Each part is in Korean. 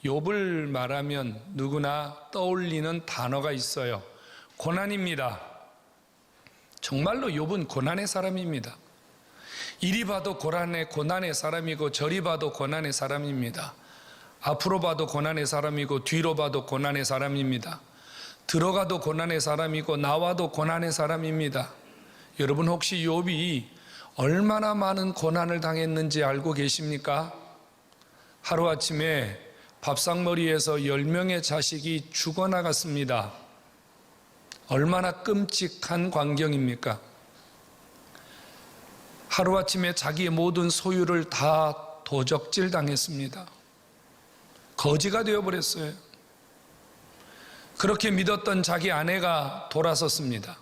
욥을 말하면 누구나 떠올리는 단어가 있어요. 고난입니다. 정말로 욥은 고난의 사람입니다. 이리 봐도 고난의 사람이고 저리 봐도 고난의 사람입니다. 앞으로 봐도 고난의 사람이고 뒤로 봐도 고난의 사람입니다. 들어가도 고난의 사람이고 나와도 고난의 사람입니다. 여러분 혹시 욥이 얼마나 많은 고난을 당했는지 알고 계십니까? 하루아침에 밥상머리에서 10명의 자식이 죽어나갔습니다. 얼마나 끔찍한 광경입니까? 하루아침에 자기의 모든 소유를 다 도적질 당했습니다. 거지가 되어버렸어요. 그렇게 믿었던 자기 아내가 돌아섰습니다.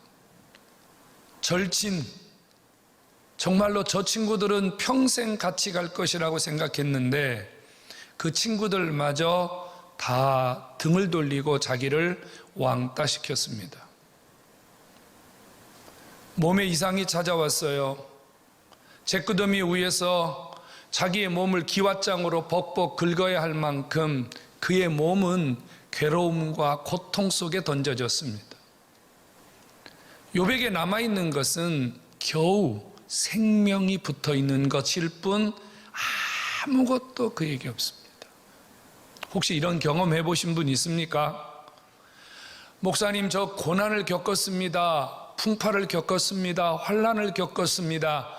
절친, 정말로 저 친구들은 평생 같이 갈 것이라고 생각했는데 그 친구들마저 다 등을 돌리고 자기를 왕따시켰습니다. 몸에 이상이 찾아왔어요. 잿구더미 위에서 자기의 몸을 기왓장으로 벅벅 긁어야 할 만큼 그의 몸은 괴로움과 고통 속에 던져졌습니다. 욥에게 남아있는 것은 겨우 생명이 붙어있는 것일 뿐 아무것도 그에게 없습니다. 혹시 이런 경험 해보신 분 있습니까? 목사님, 저 고난을 겪었습니다. 풍파를 겪었습니다. 환난을 겪었습니다.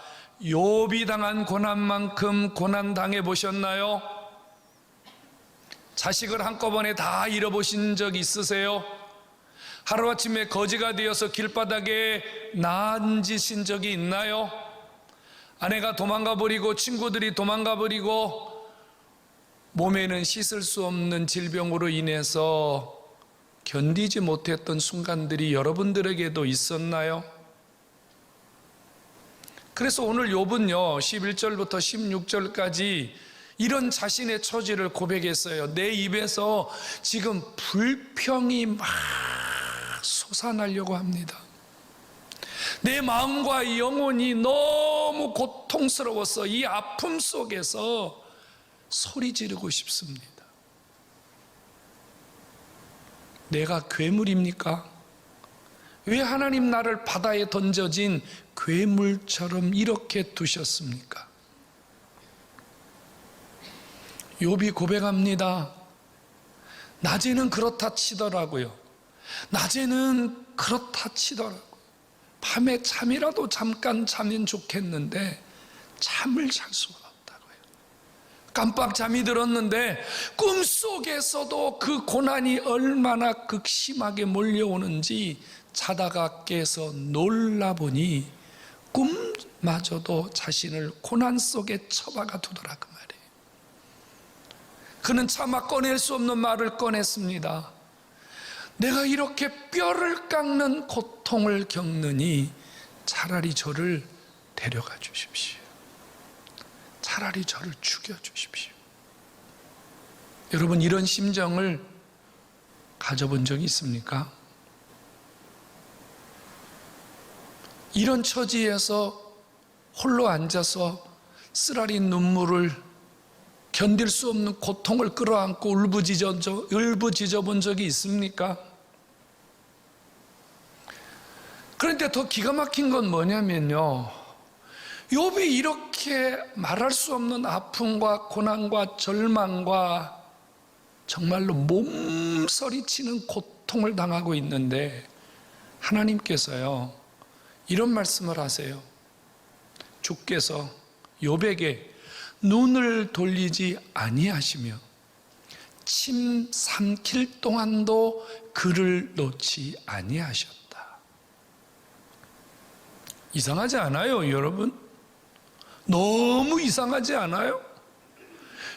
욥이 당한 고난만큼 고난 당해보셨나요? 자식을 한꺼번에 다 잃어보신 적 있으세요? 하루아침에 거지가 되어서 길바닥에 나앉으신 적이 있나요? 아내가 도망가버리고 친구들이 도망가버리고 몸에는 씻을 수 없는 질병으로 인해서 견디지 못했던 순간들이 여러분들에게도 있었나요? 그래서 오늘 욥은요 11절부터 16절까지 이런 자신의 처지를 고백했어요. 내 입에서 지금 불평이 막 솟아나려고 합니다. 내 마음과 영혼이 너무 고통스러워서 이 아픔 속에서 소리 지르고 싶습니다. 내가 괴물입니까? 왜 하나님 나를 바다에 던져진 괴물처럼 이렇게 두셨습니까? 욥이 고백합니다. 낮에는 그렇다 치더라고요. 낮에는 그렇다 치더라고요. 밤에 잠이라도 잠깐 자면 좋겠는데 잠을 잘 수가 없다고요. 깜빡 잠이 들었는데 꿈속에서도 그 고난이 얼마나 극심하게 몰려오는지 자다가 깨서 놀라보니 꿈마저도 자신을 고난 속에 처박아 두더라 그 말이에요. 그는 차마 꺼낼 수 없는 말을 꺼냈습니다. 내가 이렇게 뼈를 깎는 고통을 겪느니 차라리 저를 데려가 주십시오. 차라리 저를 죽여 주십시오. 여러분 이런 심정을 가져본 적이 있습니까? 이런 처지에서 홀로 앉아서 쓰라린 눈물을 견딜 수 없는 고통을 끌어안고 울부짖어 본 적이 있습니까? 그런데 더 기가 막힌 건 뭐냐면요, 욥이 이렇게 말할 수 없는 아픔과 고난과 절망과 정말로 몸서리치는 고통을 당하고 있는데 하나님께서요 이런 말씀을 하세요. 주께서 욥에게 눈을 돌리지 아니하시며 침 삼킬 동안도 그를 놓지 아니하셨다. 이상하지 않아요, 여러분? 너무 이상하지 않아요?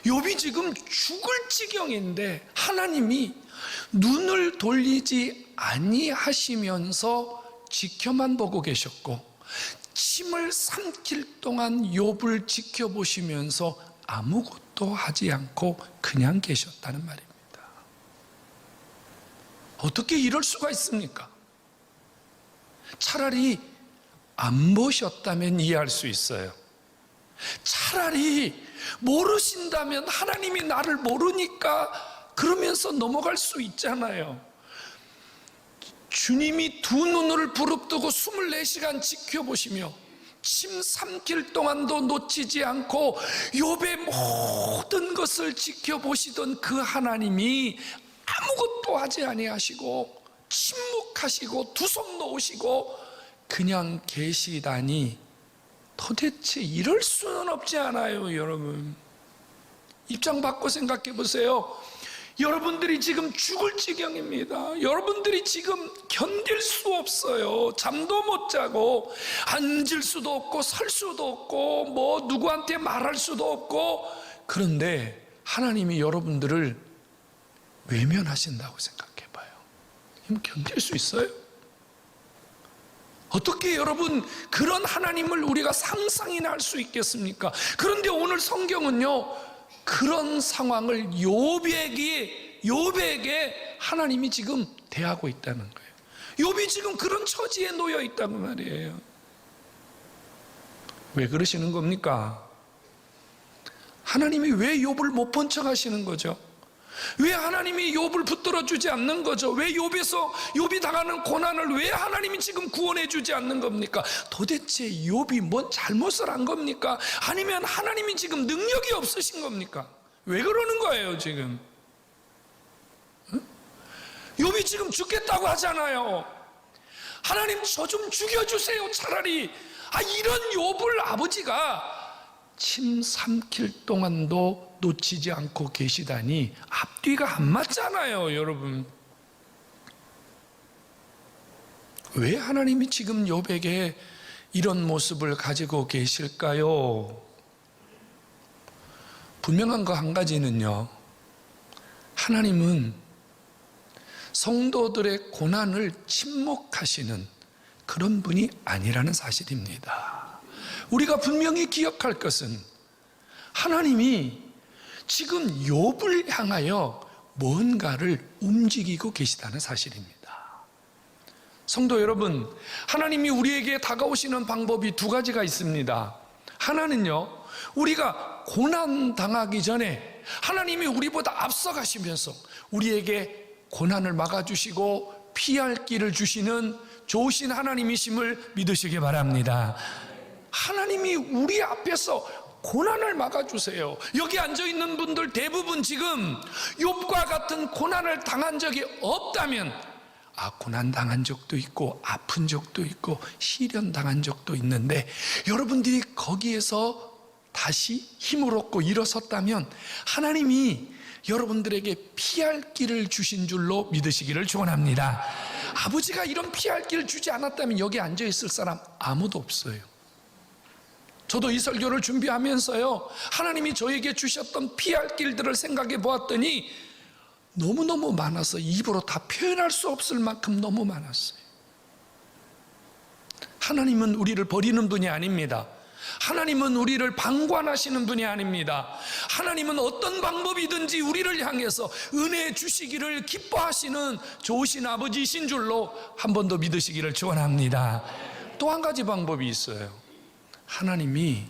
욥이 지금 죽을 지경인데 하나님이 눈을 돌리지 아니하시면서 지켜만 보고 계셨고 침을 삼킬 동안 욥을 지켜보시면서 아무것도 하지 않고 그냥 계셨다는 말입니다. 어떻게 이럴 수가 있습니까? 차라리 안 보셨다면 이해할 수 있어요. 차라리 모르신다면, 하나님이 나를 모르니까 그러면서 넘어갈 수 있잖아요. 주님이 두 눈을 부릅뜨고 24시간 지켜보시며 침 삼킬 동안도 놓치지 않고 욥의 모든 것을 지켜보시던 그 하나님이 아무것도 하지 아니하시고 침묵하시고 두 손 놓으시고 그냥 계시다니, 도대체 이럴 수는 없지 않아요, 여러분? 입장 바꿔 생각해 보세요. 여러분들이 지금 죽을 지경입니다. 여러분들이 지금 견딜 수 없어요. 잠도 못 자고 앉을 수도 없고 설 수도 없고 뭐 누구한테 말할 수도 없고, 그런데 하나님이 여러분들을 외면하신다고 생각해 봐요. 견딜 수 있어요? 어떻게 여러분 그런 하나님을 우리가 상상이나 할 수 있겠습니까? 그런데 오늘 성경은요, 그런 상황을 욥에게 하나님이 지금 대하고 있다는 거예요. 욥이 지금 그런 처지에 놓여 있다고 말이에요. 왜 그러시는 겁니까? 하나님이 왜 욥을 못 본 척 하시는 거죠? 왜 하나님이 욥을 붙들어 주지 않는 거죠? 왜 욥이 당하는 고난을 왜 하나님이 지금 구원해 주지 않는 겁니까? 도대체 욥이 뭔 잘못을 한 겁니까? 아니면 하나님이 지금 능력이 없으신 겁니까? 왜 그러는 거예요 지금? 욥이 지금 죽겠다고 하잖아요. 하나님 저 좀 죽여주세요 차라리. 이런 욥을 아버지가 침 삼킬 동안도 놓치지 않고 계시다니 앞뒤가 안 맞잖아요, 여러분. 왜 하나님이 지금 욥에게 이런 모습을 가지고 계실까요? 분명한 거 한 가지는요, 하나님은 성도들의 고난을 침묵하시는 그런 분이 아니라는 사실입니다. 우리가 분명히 기억할 것은 하나님이 지금 욥을 향하여 뭔가를 움직이고 계시다는 사실입니다. 성도 여러분, 하나님이 우리에게 다가오시는 방법이 두 가지가 있습니다. 하나는요, 우리가 고난 당하기 전에 하나님이 우리보다 앞서가시면서 우리에게 고난을 막아주시고 피할 길을 주시는 좋으신 하나님이심을 믿으시기 바랍니다. 하나님이 우리 앞에서 고난을 막아주세요. 여기 앉아있는 분들 대부분 지금 욥과 같은 고난을 당한 적이 없다면, 고난 당한 적도 있고 아픈 적도 있고 시련 당한 적도 있는데, 여러분들이 거기에서 다시 힘을 얻고 일어섰다면 하나님이 여러분들에게 피할 길을 주신 줄로 믿으시기를 축원합니다. 아버지가 이런 피할 길을 주지 않았다면 여기 앉아있을 사람 아무도 없어요. 저도 이 설교를 준비하면서요, 하나님이 저에게 주셨던 피할 길들을 생각해 보았더니 너무너무 많아서 입으로 다 표현할 수 없을 만큼 너무 많았어요. 하나님은 우리를 버리는 분이 아닙니다. 하나님은 우리를 방관하시는 분이 아닙니다. 하나님은 어떤 방법이든지 우리를 향해서 은혜 주시기를 기뻐하시는 좋으신 아버지이신 줄로 한 번 더 믿으시기를 축원합니다. 또 한 가지 방법이 있어요. 하나님이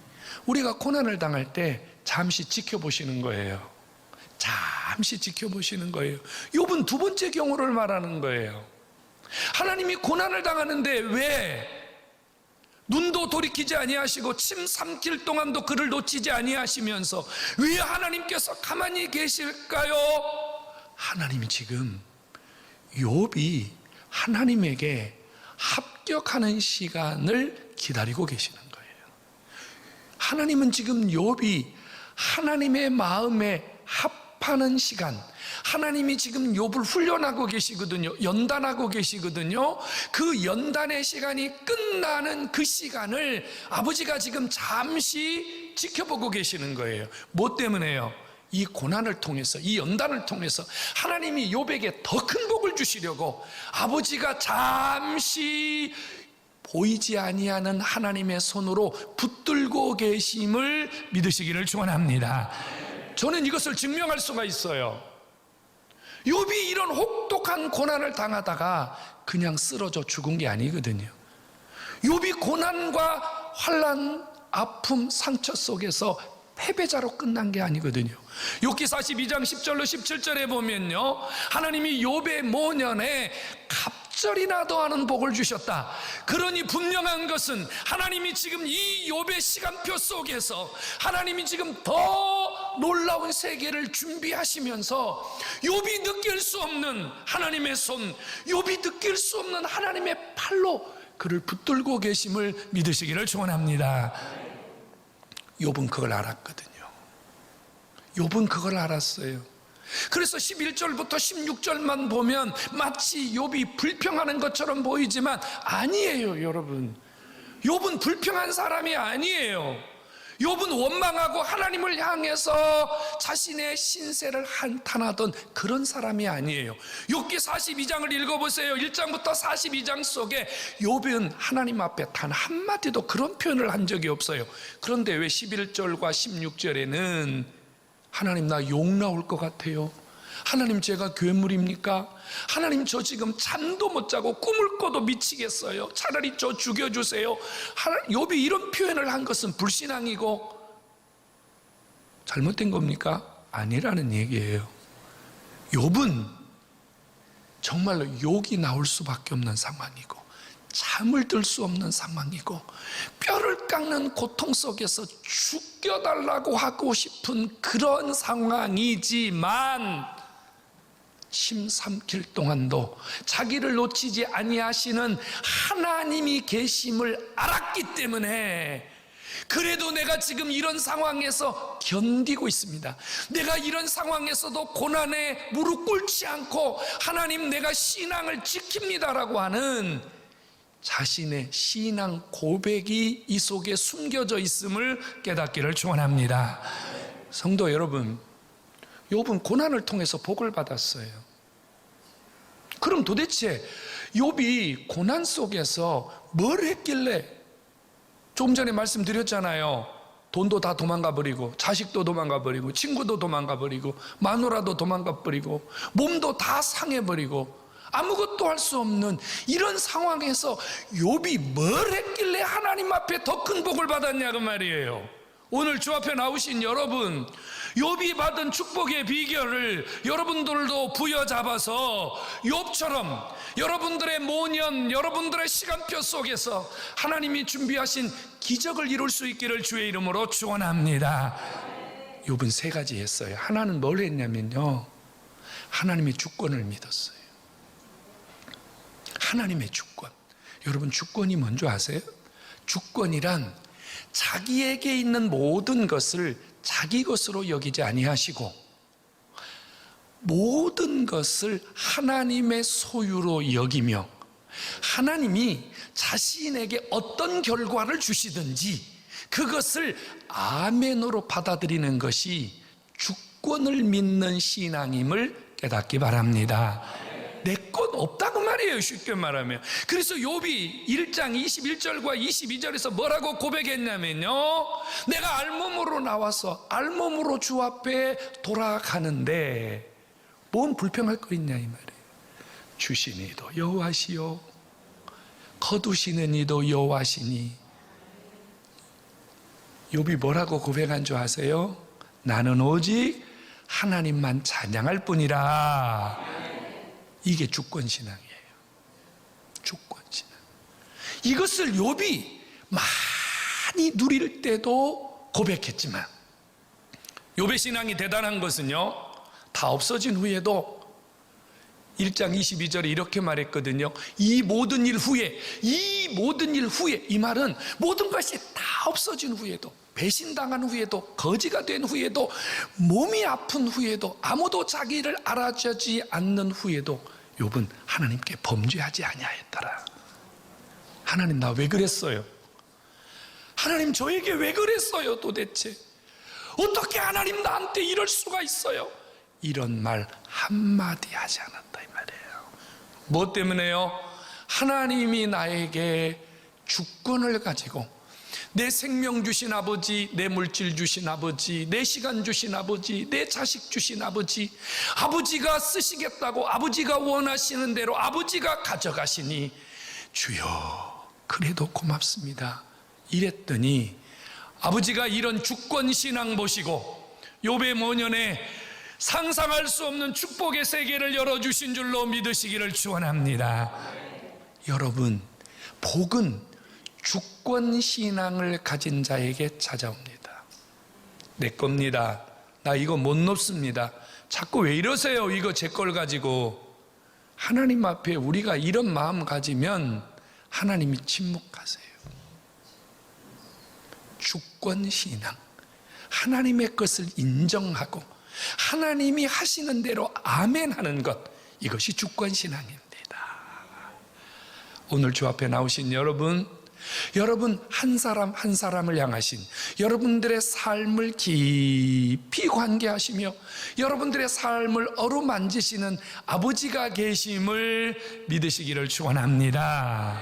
우리가 고난을 당할 때 잠시 지켜보시는 거예요. 잠시 지켜보시는 거예요. 욥은 두 번째 경우를 말하는 거예요. 하나님이 고난을 당하는데 왜 눈도 돌이키지 아니하시고 침 삼킬 동안도 그를 놓치지 아니하시면서 왜 하나님께서 가만히 계실까요? 하나님이 지금 욥이 하나님에게 합격하는 시간을 기다리고 계시는 거예요. 하나님은 지금 욥이 하나님의 마음에 합하는 시간, 하나님이 지금 욥을 훈련하고 계시거든요. 연단하고 계시거든요. 그 연단의 시간이 끝나는 그 시간을 아버지가 지금 잠시 지켜보고 계시는 거예요. 뭐 때문에요? 이 고난을 통해서, 이 연단을 통해서 하나님이 욥에게 더 큰 복을 주시려고 아버지가 잠시 보이지 아니하는 하나님의 손으로 붙들고 계심을 믿으시기를 축원합니다. 저는 이것을 증명할 수가 있어요. 욥이 이런 혹독한 고난을 당하다가 그냥 쓰러져 죽은 게 아니거든요. 욥이 고난과 환난, 아픔, 상처 속에서 패배자로 끝난 게 아니거든요. 욥기 42장 10절로 17절에 보면요, 하나님이 욥의 모년에 갑절이나 더하는 복을 주셨다. 그러니 분명한 것은 하나님이 지금 이 욥의 시간표 속에서 하나님이 지금 더 놀라운 세계를 준비하시면서 욥이 느낄 수 없는 하나님의 손, 욥이 느낄 수 없는 하나님의 팔로 그를 붙들고 계심을 믿으시기를 축원합니다. 욥은 그걸 알았거든요. 욥은 그걸 알았어요. 그래서 11절부터 16절만 보면 마치 욥이 불평하는 것처럼 보이지만 아니에요, 여러분. 욥은 불평한 사람이 아니에요. 욥은 원망하고 하나님을 향해서 자신의 신세를 한탄하던 그런 사람이 아니에요. 욥기 42장을 읽어보세요. 1장부터 42장 속에 욥은 하나님 앞에 단 한마디도 그런 표현을 한 적이 없어요. 그런데 왜 11절과 16절에는 하나님 나 욕 나올 것 같아요. 하나님 제가 괴물입니까? 하나님 저 지금 잠도 못 자고 꿈을 꿔도 미치겠어요. 차라리 저 죽여주세요. 욥이 이런 표현을 한 것은 불신앙이고 잘못된 겁니까? 아니라는 얘기예요. 욥은 정말로 욕이 나올 수밖에 없는 상황이고 잠을 들 수 없는 상황이고 뼈를 깎는 고통 속에서 죽여달라고 하고 싶은 그런 상황이지만 침 삼킬 동안도 자기를 놓치지 아니하시는 하나님이 계심을 알았기 때문에 그래도 내가 지금 이런 상황에서 견디고 있습니다. 내가 이런 상황에서도 고난에 무릎 꿇지 않고 하나님 내가 신앙을 지킵니다라고 하는 자신의 신앙 고백이 이 속에 숨겨져 있음을 깨닫기를 축원합니다. 성도 여러분, 욥은 고난을 통해서 복을 받았어요. 그럼 도대체 욥이 고난 속에서 뭘 했길래, 조금 전에 말씀드렸잖아요. 돈도 다 도망가 버리고 자식도 도망가 버리고 친구도 도망가 버리고 마누라도 도망가 버리고 몸도 다 상해 버리고 아무것도 할 수 없는 이런 상황에서 욥이 뭘 했길래 하나님 앞에 더 큰 복을 받았냐 그 말이에요. 오늘 주 앞에 나오신 여러분, 욥이 받은 축복의 비결을 여러분들도 부여잡아서 욥처럼 여러분들의 모년, 여러분들의 시간표 속에서 하나님이 준비하신 기적을 이룰 수 있기를 주의 이름으로 축원합니다. 욥은 세 가지 했어요. 하나는 뭘 했냐면요, 하나님의 주권을 믿었어요. 하나님의 주권. 여러분, 주권이 뭔지 아세요? 주권이란 자기에게 있는 모든 것을 자기 것으로 여기지 아니하시고 모든 것을 하나님의 소유로 여기며 하나님이 자신에게 어떤 결과를 주시든지 그것을 아멘으로 받아들이는 것이 주권을 믿는 신앙임을 깨닫기 바랍니다. 내 것 없다고 말이에요, 쉽게 말하면. 그래서 욥이 1장 21절과 22절에서 뭐라고 고백했냐면요, 내가 알몸으로 나와서 알몸으로 주 앞에 돌아가는데 뭔 불평할 거 있냐 이 말이에요. 주신 이도 여호와시요 거두시는 이도 여호와시니. 욥이 뭐라고 고백한 줄 아세요? 나는 오직 하나님만 찬양할 뿐이라. 이게 주권신앙이에요. 주권신앙. 이것을 욥이 많이 누릴 때도 고백했지만 욥의 신앙이 대단한 것은요, 다 없어진 후에도 1장 22절에 이렇게 말했거든요. 이 모든 일 후에, 이 말은 모든 것이 다 없어진 후에도, 배신당한 후에도, 거지가 된 후에도, 몸이 아픈 후에도, 아무도 자기를 알아주지 않는 후에도 욥은 하나님께 범죄하지 아니하였더라. 하나님 나 왜 그랬어요? 하나님 저에게 왜 그랬어요 도대체? 어떻게 하나님 나한테 이럴 수가 있어요? 이런 말 한마디 하지 않았다 이 말이에요. 뭐 때문에요? 하나님이 나에게 주권을 가지고 내 생명 주신 아버지, 내 물질 주신 아버지, 내 시간 주신 아버지, 내 자식 주신 아버지, 아버지가 쓰시겠다고 아버지가 원하시는 대로 아버지가 가져가시니 주여 그래도 고맙습니다 이랬더니 아버지가 이런 주권 신앙 보시고 욥의 모년에 상상할 수 없는 축복의 세계를 열어주신 줄로 믿으시기를 축원합니다. 여러분, 복은 주권 신앙을 가진 자에게 찾아옵니다. 내 겁니다. 나 이거 못 놓습니다. 자꾸 왜 이러세요? 이거 제 걸 가지고. 하나님 앞에 우리가 이런 마음 가지면 하나님이 침묵하세요. 주권 신앙, 하나님의 것을 인정하고 하나님이 하시는 대로 아멘 하는 것, 이것이 주권 신앙입니다. 오늘 주 앞에 나오신 여러분 한 사람 한 사람을 향하신 여러분들의 삶을 깊이 관계하시며 여러분들의 삶을 어루만지시는 아버지가 계심을 믿으시기를 축원합니다.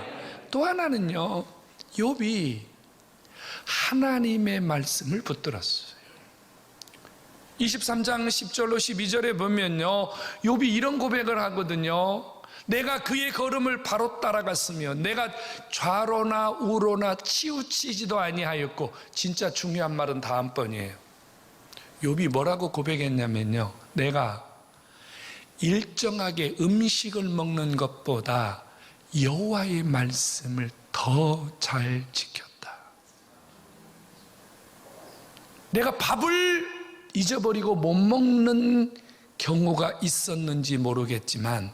또 하나는요, 욥이 하나님의 말씀을 붙들었어요. 23장 10절로 12절에 보면요, 욥이 이런 고백을 하거든요. 내가 그의 걸음을 바로 따라갔으며 내가 좌로나 우로나 치우치지도 아니하였고. 진짜 중요한 말은 다음번이에요. 욥이 뭐라고 고백했냐면요, 내가 일정하게 음식을 먹는 것보다 여호와의 말씀을 더 잘 지켰다. 내가 밥을 잊어버리고 못 먹는 경우가 있었는지 모르겠지만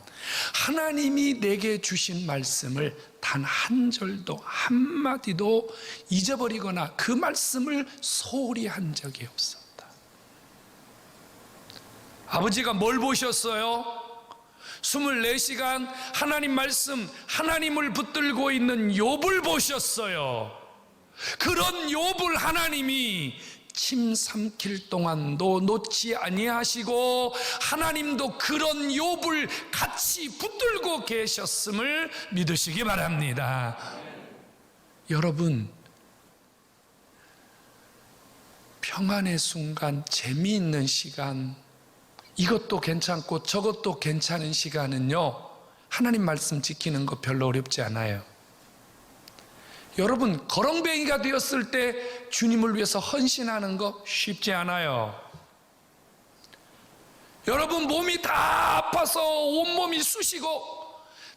하나님이 내게 주신 말씀을 단 한 절도 한마디도 잊어버리거나 그 말씀을 소홀히 한 적이 없었다. 아버지가 뭘 보셨어요? 24시간 하나님 말씀, 하나님을 붙들고 있는 욥을 보셨어요. 그런 욥을 하나님이 침 삼킬 동안도 놓지 아니하시고 하나님도 그런 욥을 같이 붙들고 계셨음을 믿으시기 바랍니다. 여러분, 평안의 순간, 재미있는 시간, 이것도 괜찮고 저것도 괜찮은 시간은요, 하나님 말씀 지키는 거 별로 어렵지 않아요. 여러분, 거렁뱅이가 되었을 때 주님을 위해서 헌신하는 거 쉽지 않아요. 여러분, 몸이 다 아파서 온몸이 쑤시고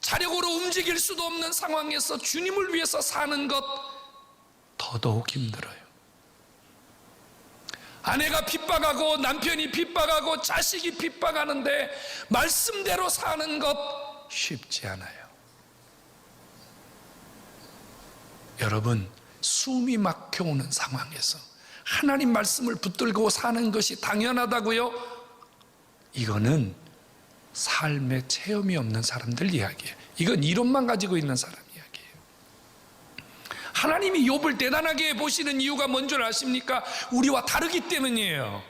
자력으로 움직일 수도 없는 상황에서 주님을 위해서 사는 것 더더욱 힘들어요. 아내가 핍박하고 남편이 핍박하고 자식이 핍박하는데 말씀대로 사는 것 쉽지 않아요. 여러분, 숨이 막혀오는 상황에서 하나님 말씀을 붙들고 사는 것이 당연하다고요? 이거는 삶의 체험이 없는 사람들 이야기예요. 이건 이론만 가지고 있는 사람 이야기예요. 하나님이 욥을 대단하게 보시는 이유가 뭔 줄 아십니까? 우리와 다르기 때문이에요.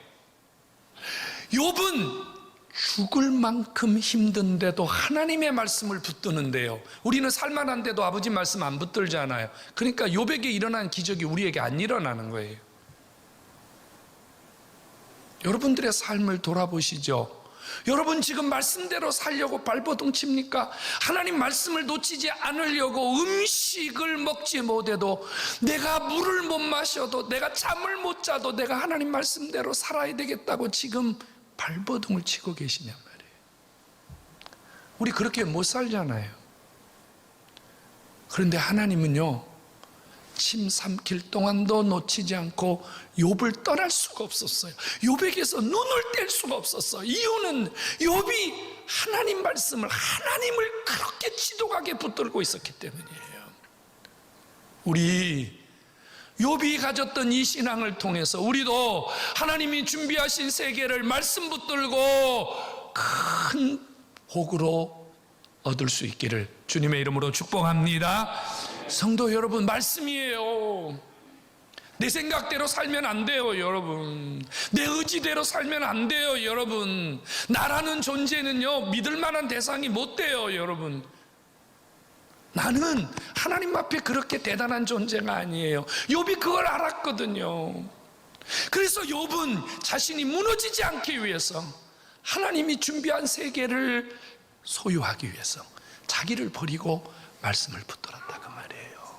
욥은 죽을 만큼 힘든데도 하나님의 말씀을 붙드는데요, 우리는 살만한데도 아버지 말씀 안 붙들잖아요. 그러니까 욥에게 일어난 기적이 우리에게 안 일어나는 거예요. 여러분들의 삶을 돌아보시죠. 여러분 지금 말씀대로 살려고 발버둥 칩니까? 하나님 말씀을 놓치지 않으려고 음식을 먹지 못해도, 내가 물을 못 마셔도, 내가 잠을 못 자도 내가 하나님 말씀대로 살아야 되겠다고 지금 발버둥을 치고 계시냔 말이에요. 우리 그렇게 못 살잖아요. 그런데 하나님은요, 침 삼킬 동안도 놓치지 않고 욥을 떠날 수가 없었어요. 욥에게서 눈을 뗄 수가 없었어요. 이유는 욥이 하나님 말씀을, 하나님을 그렇게 지독하게 붙들고 있었기 때문이에요. 우리 욥이 가졌던 이 신앙을 통해서 우리도 하나님이 준비하신 세계를 말씀 붙들고 큰 복으로 얻을 수 있기를 주님의 이름으로 축복합니다. 성도 여러분, 말씀이에요. 내 생각대로 살면 안 돼요, 여러분. 내 의지대로 살면 안 돼요, 여러분. 나라는 존재는요, 믿을 만한 대상이 못 돼요, 여러분. 나는 하나님 앞에 그렇게 대단한 존재가 아니에요. 욥이 그걸 알았거든요. 그래서 욥은 자신이 무너지지 않기 위해서, 하나님이 준비한 세계를 소유하기 위해서 자기를 버리고 말씀을 붙들었다 그 말이에요.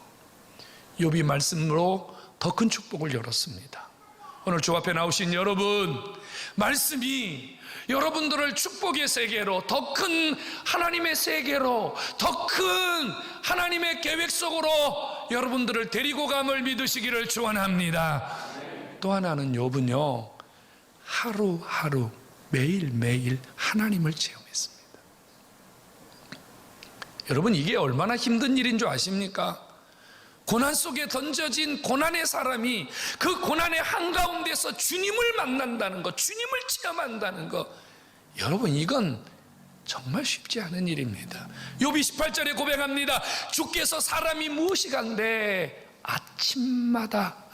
욥이 말씀으로 더 큰 축복을 열었습니다. 오늘 주 앞에 나오신 여러분, 말씀이 여러분들을 축복의 세계로, 더 큰 하나님의 세계로, 더 큰 하나님의 계획 속으로 여러분들을 데리고 감을 믿으시기를 축원합니다. 또 하나는 욥은요, 하루하루 매일매일 하나님을 체험했습니다. 여러분, 이게 얼마나 힘든 일인 줄 아십니까? 고난 속에 던져진 고난의 사람이 그 고난의 한가운데서 주님을 만난다는 것, 주님을 체험한다는 것, 여러분, 이건 정말 쉽지 않은 일입니다. 욥이 18절에 고백합니다. 주께서 사람이 무엇이간데 아침마다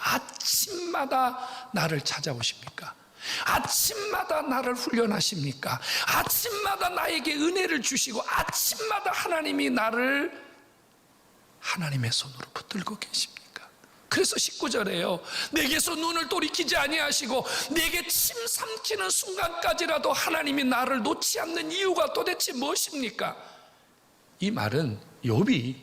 나를 찾아오십니까? 아침마다 나를 훈련하십니까? 아침마다 나에게 은혜를 주시고 아침마다 하나님이 나를 하나님의 손으로 붙들고 계십니까? 그래서 19절에요. 내게서 눈을 돌이키지 아니하시고 내게 침 삼키는 순간까지라도 하나님이 나를 놓지 않는 이유가 도대체 무엇입니까? 이 말은 욥이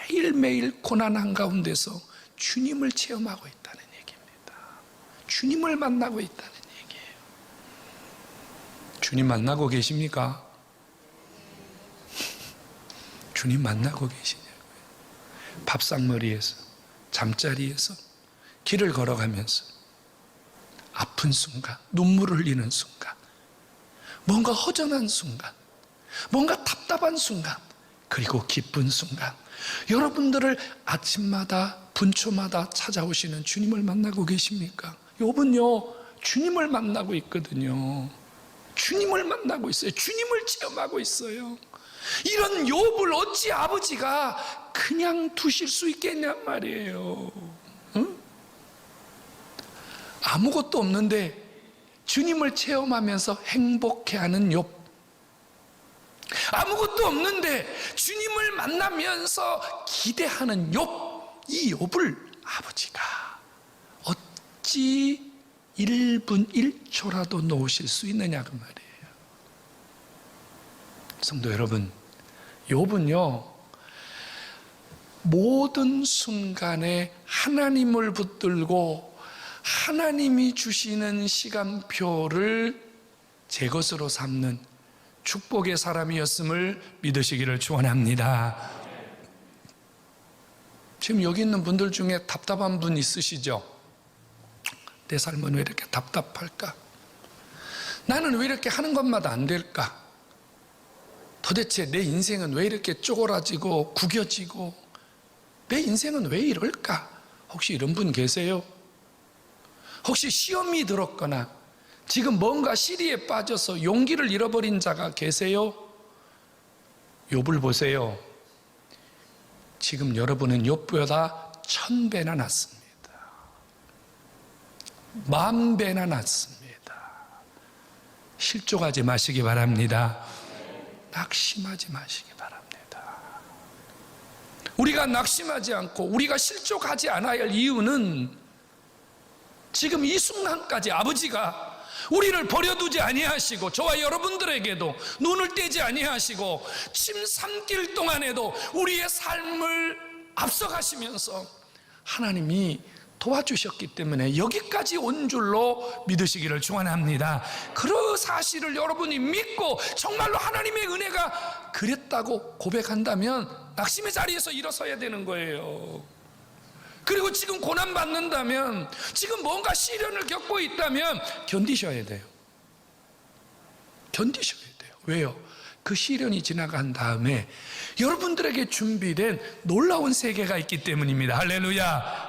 매일매일 고난 한가운데서 주님을 체험하고 있다는 얘기입니다. 주님을 만나고 있다는 얘기예요. 주님 만나고 계십니까? 주님 만나고 계시냐고요. 밥상머리에서, 잠자리에서, 길을 걸어가면서 아픈 순간, 눈물을 흘리는 순간, 뭔가 허전한 순간, 뭔가 답답한 순간, 그리고 기쁜 순간, 여러분들을 아침마다 분초마다 찾아오시는 주님을 만나고 계십니까? 욥은요, 주님을 만나고 있거든요. 주님을 만나고 있어요. 주님을 체험하고 있어요. 이런 욥을 어찌 아버지가 그냥 두실 수 있겠냔 말이에요. 응? 아무것도 없는데 주님을 체험하면서 행복해하는 욥. 아무것도 없는데 주님을 만나면서 기대하는 욥. 이 욥을 아버지가 어찌 1분 1초라도 놓으실 수 있느냐 그 말이에요. 성도 여러분, 욥은요, 모든 순간에 하나님을 붙들고 하나님이 주시는 시간표를 제 것으로 삼는 축복의 사람이었음을 믿으시기를 축원합니다. 지금 여기 있는 분들 중에 답답한 분 있으시죠? 내 삶은 왜 이렇게 답답할까? 나는 왜 이렇게 하는 것마다 안 될까? 도대체 내 인생은 왜 이렇게 쪼그라지고 구겨지고 내 인생은 왜 이럴까? 혹시 이런 분 계세요? 혹시 시험이 들었거나 지금 뭔가 시리에 빠져서 용기를 잃어버린 자가 계세요? 욥을 보세요. 지금 여러분은 욥보다 1000배나 낫습니다. 10,000배나 낫습니다. 실족하지 마시기 바랍니다. 낙심하지 마시기 바랍니다. 우리가 낙심하지 않고 우리가 실족하지 않아야 할 이유는 지금 이 순간까지 아버지가 우리를 버려두지 아니하시고 저와 여러분들에게도 눈을 떼지 아니하시고 침 삼킬 동안에도 우리의 삶을 앞서가시면서 하나님이 도와주셨기 때문에 여기까지 온 줄로 믿으시기를 축원합니다. 그 사실을 여러분이 믿고 정말로 하나님의 은혜가 그랬다고 고백한다면 낙심의 자리에서 일어서야 되는 거예요. 그리고 지금 고난받는다면, 지금 뭔가 시련을 겪고 있다면 견디셔야 돼요. 견디셔야 돼요. 왜요? 그 시련이 지나간 다음에 여러분들에게 준비된 놀라운 세계가 있기 때문입니다. 할렐루야.